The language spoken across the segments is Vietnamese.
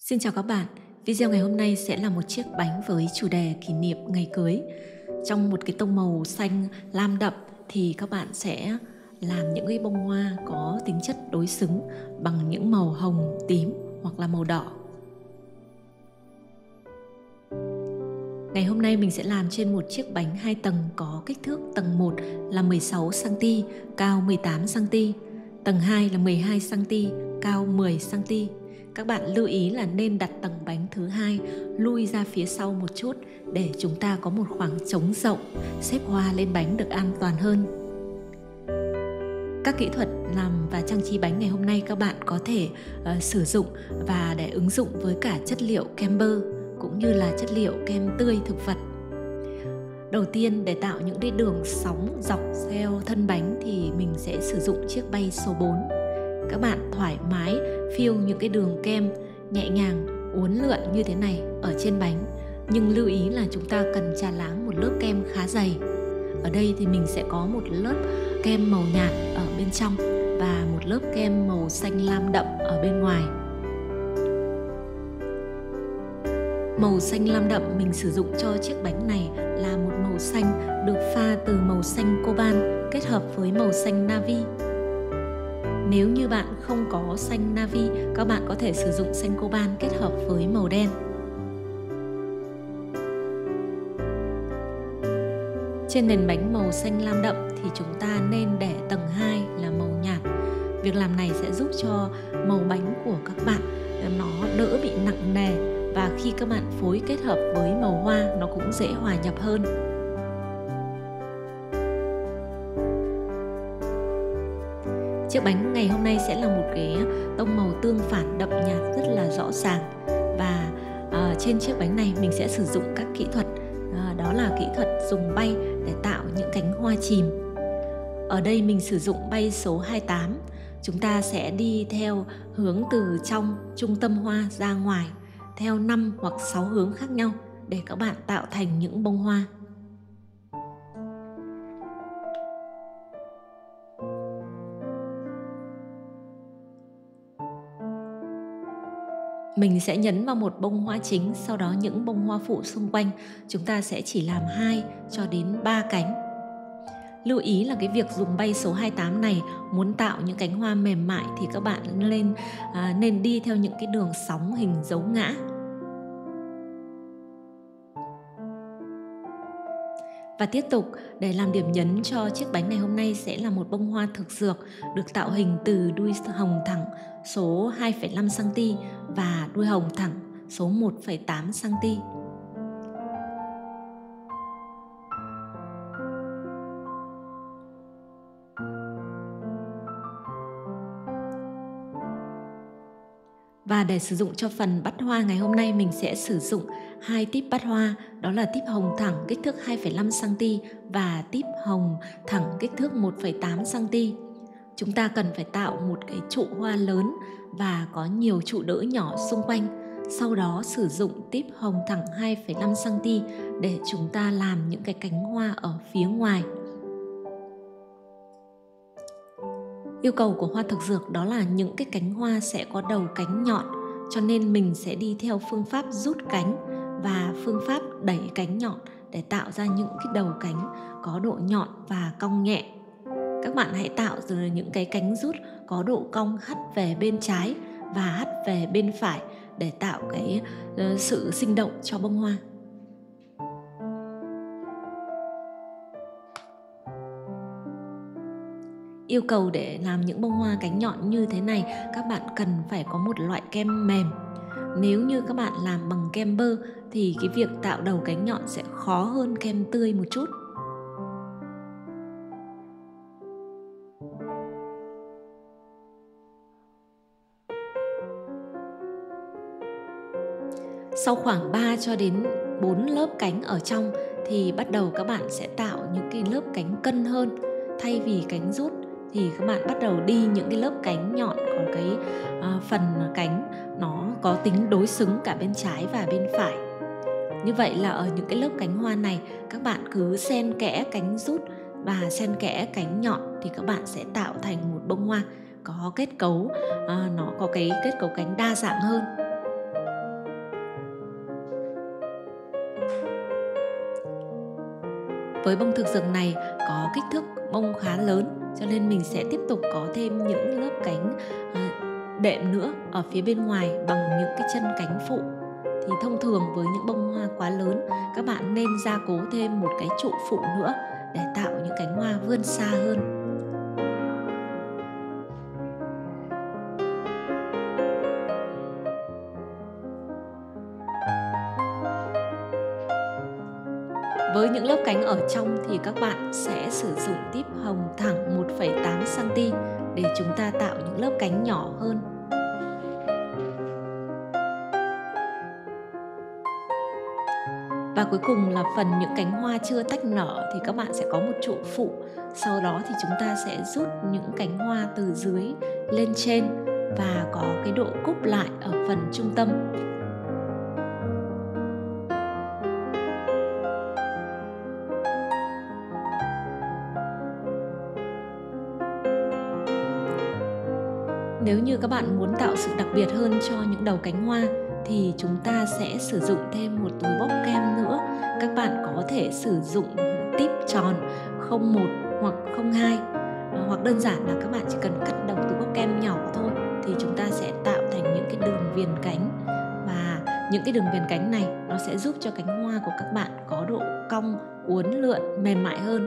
Xin chào các bạn, video ngày hôm nay sẽ là một chiếc bánh với chủ đề kỷ niệm ngày cưới. Trong một cái tông màu xanh lam đậm thì các bạn sẽ làm những cái bông hoa có tính chất đối xứng bằng những màu hồng, tím hoặc là màu đỏ. Ngày hôm nay mình sẽ làm trên một chiếc bánh 2 tầng có kích thước tầng 1 là 16cm, cao 18cm, tầng 2 là 12cm, cao 10cm. Các bạn lưu ý là nên đặt tầng bánh thứ hai lui ra phía sau một chút để chúng ta có một khoảng trống rộng, xếp hoa lên bánh được an toàn hơn. Các kỹ thuật làm và trang trí bánh ngày hôm nay các bạn có thể sử dụng và để ứng dụng với cả chất liệu kem bơ cũng như là chất liệu kem tươi thực vật. Đầu tiên, để tạo những cái đường sóng dọc theo thân bánh thì mình sẽ sử dụng chiếc bay số 4. Các bạn thoải mái phiêu những cái đường kem nhẹ nhàng uốn lượn như thế này ở trên bánh, nhưng lưu ý là chúng ta cần chà láng một lớp kem khá dày. Ở đây thì mình sẽ có một lớp kem màu nhạt ở bên trong và một lớp kem màu xanh lam đậm ở bên ngoài. Màu xanh lam đậm mình sử dụng cho chiếc bánh này là một màu xanh được pha từ màu xanh coban kết hợp với màu xanh navy. Nếu như bạn không có xanh navy, các bạn có thể sử dụng xanh coban kết hợp với màu đen. Trên nền bánh màu xanh lam đậm thì chúng ta nên để tầng 2 là màu nhạt. Việc làm này sẽ giúp cho màu bánh của các bạn nó đỡ bị nặng nề, và khi các bạn phối kết hợp với màu hoa nó cũng dễ hòa nhập hơn. Chiếc bánh ngày hôm nay sẽ là một cái tông màu tương phản đậm nhạt rất là rõ ràng, và trên chiếc bánh này mình sẽ sử dụng các kỹ thuật, đó là kỹ thuật dùng bay để tạo những cánh hoa chìm. Ở đây mình sử dụng bay số 28. Chúng ta sẽ đi theo hướng từ trong trung tâm hoa ra ngoài theo 5 hoặc 6 hướng khác nhau để các bạn tạo thành những bông hoa. Mình sẽ nhấn vào một bông hoa chính, sau đó những bông hoa phụ xung quanh chúng ta sẽ chỉ làm 2 cho đến 3 cánh. Lưu ý là cái việc dùng bay số 28 này, muốn tạo những cánh hoa mềm mại thì các bạn nên đi theo những cái đường sóng hình dấu ngã. Và tiếp tục, để làm điểm nhấn cho chiếc bánh ngày hôm nay sẽ là một bông hoa thực dược được tạo hình từ đuôi hồng thẳng số 2,5cm và đuôi hồng thẳng số 1,8cm. Và để sử dụng cho phần bắt hoa ngày hôm nay mình sẽ sử dụng 2 típ bắt hoa, đó là típ hồng thẳng kích thước 2,5cm và típ hồng thẳng kích thước 1,8cm. Chúng ta cần phải tạo một cái trụ hoa lớn và có nhiều trụ đỡ nhỏ xung quanh. Sau đó sử dụng típ hồng thẳng 2,5cm để chúng ta làm những cái cánh hoa ở phía ngoài. Yêu cầu của hoa thực dược đó là những cái cánh hoa sẽ có đầu cánh nhọn, cho nên mình sẽ đi theo phương pháp rút cánh và phương pháp đẩy cánh nhọn để tạo ra những cái đầu cánh có độ nhọn và cong nhẹ. Các bạn hãy tạo rồi những cái cánh rút có độ cong hất về bên trái và hất về bên phải để tạo cái sự sinh động cho bông hoa. Yêu cầu để làm những bông hoa cánh nhọn như thế này, các bạn cần phải có một loại kem mềm. Nếu như các bạn làm bằng kem bơ thì cái việc tạo đầu cánh nhọn sẽ khó hơn kem tươi một chút. Sau khoảng 3 cho đến 4 lớp cánh ở trong thì bắt đầu các bạn sẽ tạo những cái lớp cánh cân hơn. Thay vì cánh rút thì các bạn bắt đầu đi những cái lớp cánh nhọn, còn cái phần cánh nó có tính đối xứng cả bên trái và bên phải. Như vậy là ở những cái lớp cánh hoa này các bạn cứ xen kẽ cánh rút và xen kẽ cánh nhọn thì các bạn sẽ tạo thành một bông hoa có kết cấu, nó có cái kết cấu cánh đa dạng hơn. Với bông thực dược này có kích thước bông khá lớn, cho nên mình sẽ tiếp tục có thêm những lớp cánh đệm nữa ở phía bên ngoài bằng những cái chân cánh phụ. Thì thông thường với những bông hoa quá lớn, các bạn nên gia cố thêm một cái trụ phụ nữa để tạo những cánh hoa vươn xa hơn. Với những lớp cánh ở trong thì các bạn sẽ sử dụng típ hồng thẳng 1,8 cm để chúng ta tạo những lớp cánh nhỏ hơn. Và cuối cùng là phần những cánh hoa chưa tách nở thì các bạn sẽ có một trụ phụ. Sau đó thì chúng ta sẽ rút những cánh hoa từ dưới lên trên và có cái độ cúp lại ở phần trung tâm. Nếu như các bạn muốn tạo sự đặc biệt hơn cho những đầu cánh hoa thì chúng ta sẽ sử dụng thêm một túi bóp kem nữa. Các bạn có thể sử dụng típ tròn 01 hoặc 02, hoặc đơn giản là các bạn chỉ cần cắt đầu túi bóp kem nhỏ thôi thì chúng ta sẽ tạo thành những cái đường viền cánh, và những cái đường viền cánh này nó sẽ giúp cho cánh hoa của các bạn có độ cong, uốn lượn, mềm mại hơn.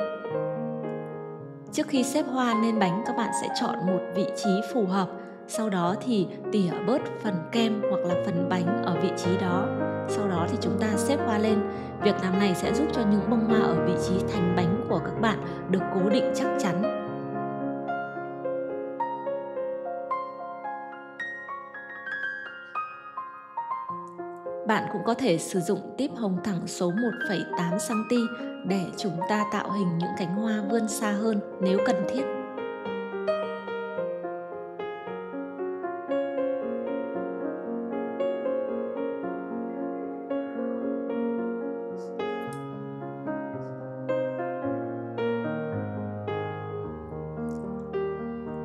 Trước khi xếp hoa lên bánh, các bạn sẽ chọn một vị trí phù hợp. Sau đó thì tỉa bớt phần kem hoặc là phần bánh ở vị trí đó. Sau đó thì chúng ta xếp hoa lên. Việc làm này sẽ giúp cho những bông hoa ở vị trí thành bánh của các bạn được cố định chắc chắn. Bạn cũng có thể sử dụng típ hồng thẳng số 1,8 cm để chúng ta tạo hình những cánh hoa vươn xa hơn nếu cần thiết.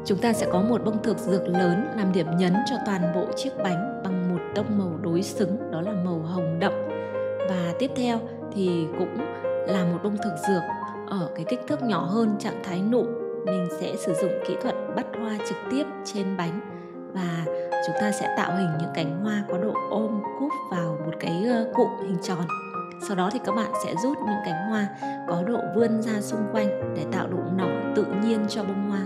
Chúng ta sẽ có một bông thực dược lớn làm điểm nhấn cho toàn bộ chiếc bánh bằng một tông màu đối xứng, đó là màu hồng đậm. Và tiếp theo thì cũng là một bông thực dược ở cái kích thước nhỏ hơn, trạng thái nụ. Mình sẽ sử dụng kỹ thuật bắt hoa trực tiếp trên bánh và chúng ta sẽ tạo hình những cánh hoa có độ ôm cúp vào một cái cụm hình tròn. Sau đó thì các bạn sẽ rút những cánh hoa có độ vươn ra xung quanh để tạo độ nở tự nhiên cho bông hoa.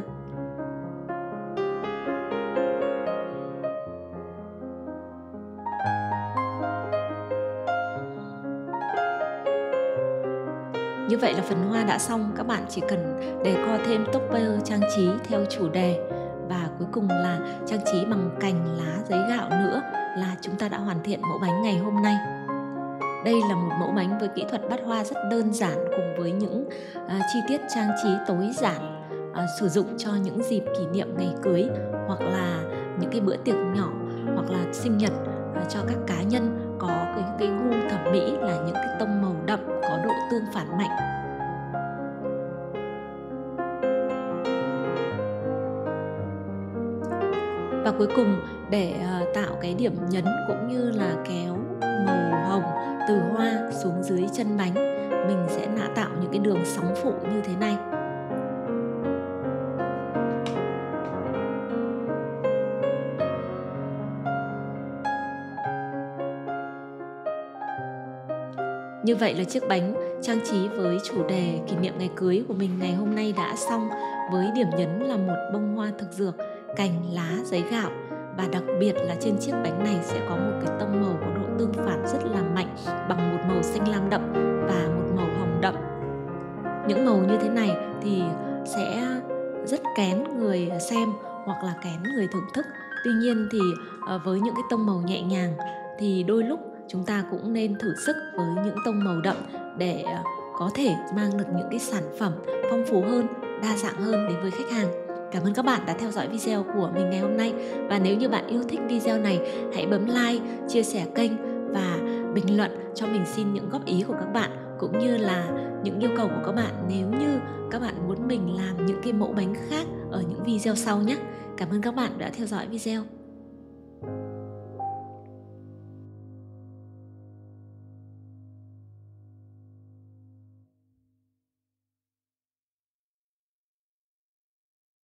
Như vậy là phần hoa đã xong, các bạn chỉ cần decor thêm topper trang trí theo chủ đề. Và cuối cùng là trang trí bằng cành lá giấy gạo nữa là chúng ta đã hoàn thiện mẫu bánh ngày hôm nay. Đây là một mẫu bánh với kỹ thuật bắt hoa rất đơn giản cùng với những chi tiết trang trí tối giản, sử dụng cho những dịp kỷ niệm ngày cưới hoặc là những cái bữa tiệc nhỏ hoặc là sinh nhật cho các cá nhân có cái gu thẩm mỹ là những cái tông màu đậm có độ tương phản mạnh. Và cuối cùng để tạo cái điểm nhấn cũng như là kéo màu hồng từ hoa xuống dưới chân bánh, mình sẽ tạo những cái đường sóng phụ như thế này. Như vậy là chiếc bánh trang trí với chủ đề kỷ niệm ngày cưới của mình ngày hôm nay đã xong, với điểm nhấn là một bông hoa thực dược, cành lá giấy gạo, và đặc biệt là trên chiếc bánh này sẽ có một cái tông màu có độ tương phản rất là mạnh bằng một màu xanh lam đậm và một màu hồng đậm. Những màu như thế này thì sẽ rất kén người xem hoặc là kén người thưởng thức. Tuy nhiên thì với những cái tông màu nhẹ nhàng thì đôi lúc chúng ta cũng nên thử sức với những tông màu đậm để có thể mang được những cái sản phẩm phong phú hơn, đa dạng hơn đến với khách hàng. Cảm ơn các bạn đã theo dõi video của mình ngày hôm nay. Và nếu như bạn yêu thích video này, hãy bấm like, chia sẻ kênh và bình luận cho mình xin những góp ý của các bạn cũng như là những yêu cầu của các bạn nếu như các bạn muốn mình làm những cái mẫu bánh khác ở những video sau nhé. Cảm ơn các bạn đã theo dõi video.